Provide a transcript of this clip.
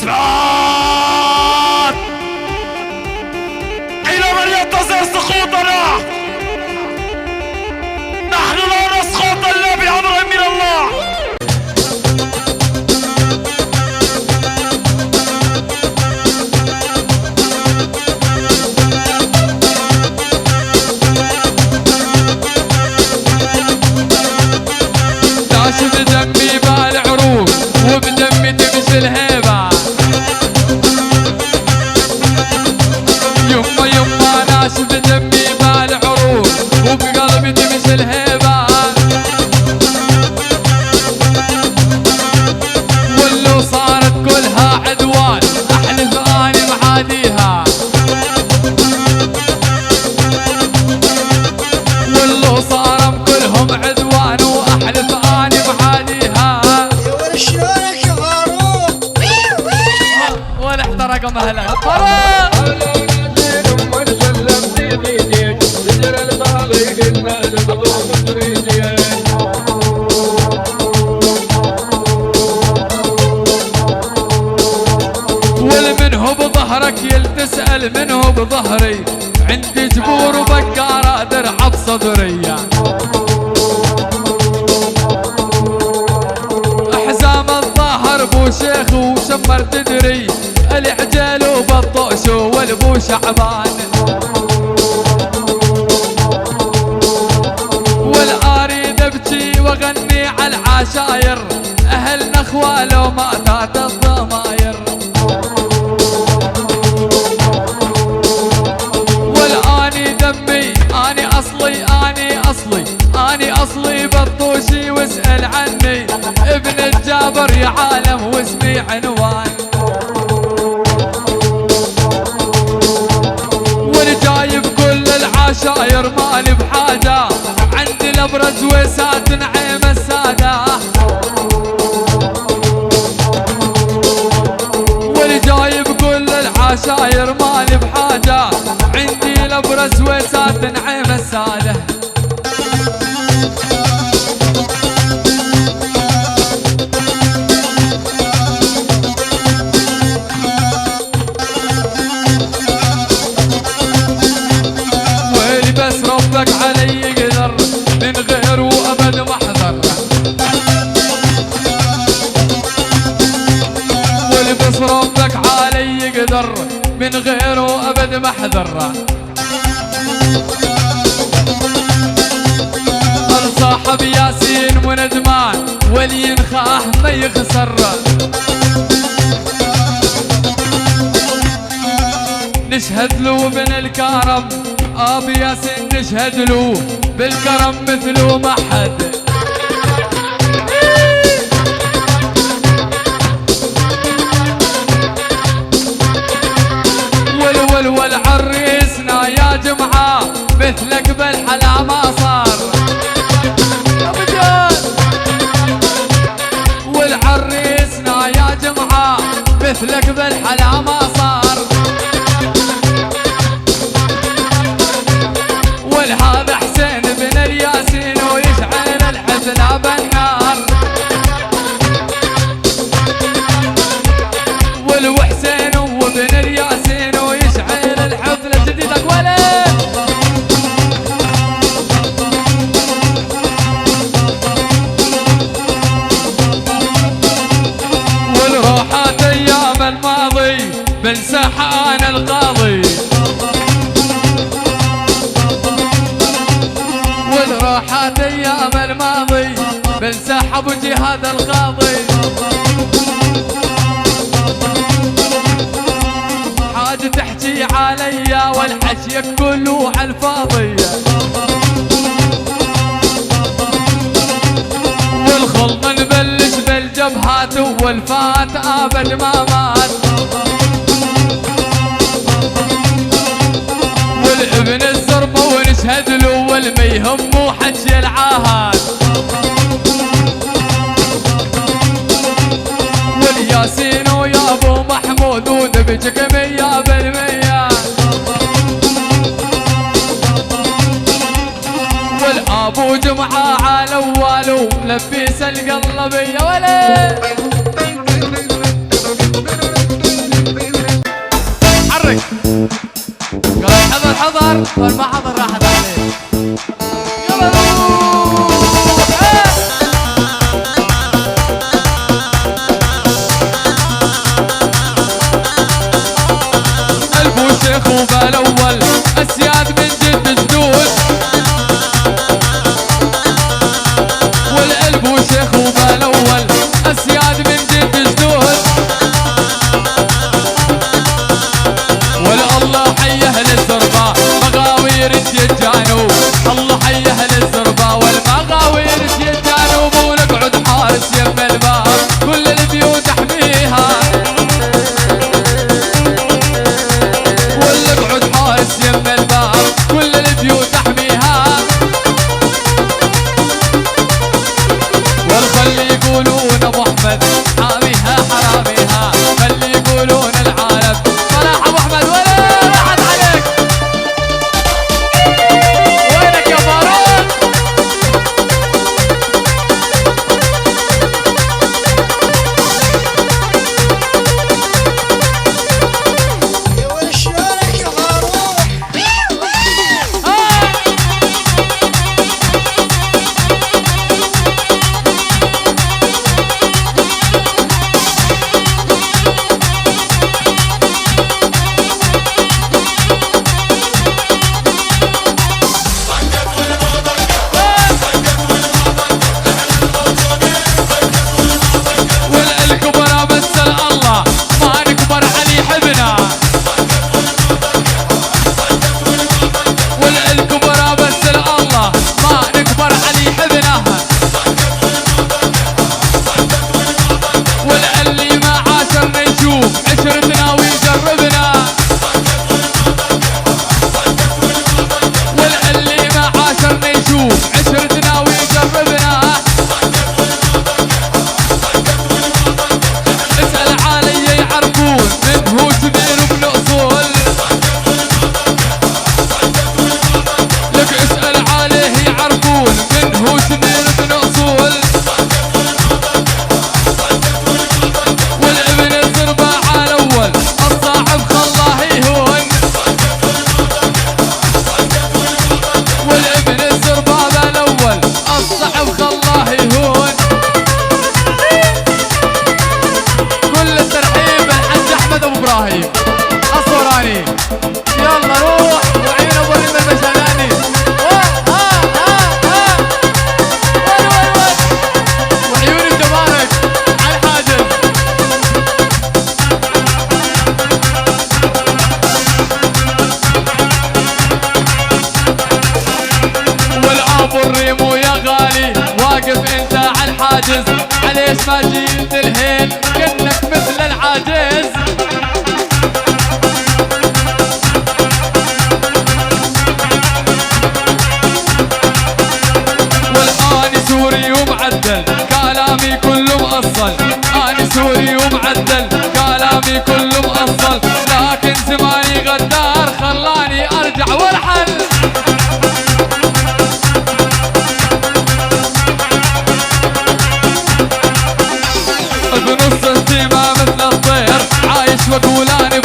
إثبات إلى من ينتظر سقوطنا. نحن لا نسقط إلا بأمر من الله. داش بدمي بالعروق وبدمي تمشي الهيبة. يما يما ناش بدمي بالعروق وبقلبي تمشي الهيبة. واللو صارت كلها عدوان احلف اني معاديها. واللو صارم كلهم عدوان واحلف اني معاديها. شلونك يا فاروق؟ ولا احترق مهلك والمن هو بظهرك يلتسأل من هو بظهري. عندي جبور وبقارة درع بصدري. احزام الظهر بو شيخ وشمر تدري. العجل وبالطوش والبو شعبان. والاريد ابكي واغني على العشاير. اهل نخوة لو ماتت الضماير. والاني دمي اني اصلي اني اصلي اني اصلي بالطوشي واسأل عني. ابن الجابر يا عالم واسمي عنوان. والجايب كل العشاير مالي بحاجة. عندي الابرز وسات نعيم السادة. والجايب كل العشاير مالي بحاجة. عندي الابرز وسات نعيم السادة. بس ربك علي قدر من غيره ابد ما احذر. والبس ربك علي قدر من غيره ابد ما احذر. صاحب ياسين وندمان واللي ينخاه ما يخسر. نشهد له من الكرم ابي ياسين. نشهد له بالكرم مثله ما حد. والول عريسنا يا جمعة مثلك بالحلا ما صار. والعريسنا يا جمعة مثلك بالحلا ما صار. والهذا حسين بن الياسين ويشعل الحفلة بالنار. والحسين وابن الياسين ويشعل الحفلة جديدك ولد. والروحات ايام الماضي بنساها انا القاضي. والروحات ايام الماضي بنسحب جهاد القاضي. حاجة تحكي عليا والحكي كله على الفاضي. والخلط نبلش بالجبهات والفات ابد ما مات. والابن الزربة ونشهد له والما يهمه حكي العاهات. والياسين ويا ابو محمود ودبجك 100%. والابو جمعة على اول لبيس القلب يا ولد. حراميها خلي يقولون العالم صلاح ابو احمد ولا راحت عليك وينك يا فاروق يا ولد شلونك يا فاروق؟ والكبرى مثل الله ما نكبر علي حبنا والكبرى مثل الله ما نكبر علي حبنا واللي ما عاشرنا يشوف عشرتنا ويجربنا واللي ما عاشرنا يشوف عشرتنا ويجربنا اسأل علي يعرفون من هو كبير ومن اصول لك اسأل عليه يعرفون من هو كبير ومن اصول والابن الزربة على الاول الصاحب خلاه يهون والابن الزربة على الاول الصاحب خلاه يهون كل الترحيب الحاج احمد ابو ابراهيم الصوراني يلا روح وعين ابو اليمن المشهداني وين وعيون الجمارك على الحاجز والاب الريمو يا غالي واقف انت على الحاجز عليش ما جيت الهين كأنك مثل العاجز والآن سوري ومعدل كلامي كله مأصل أنا سوري ومعدل كلامي كله مأصل لكن زماني غدار خلاني أرجع والحل بنص السما مثل الطير عايش واقول انا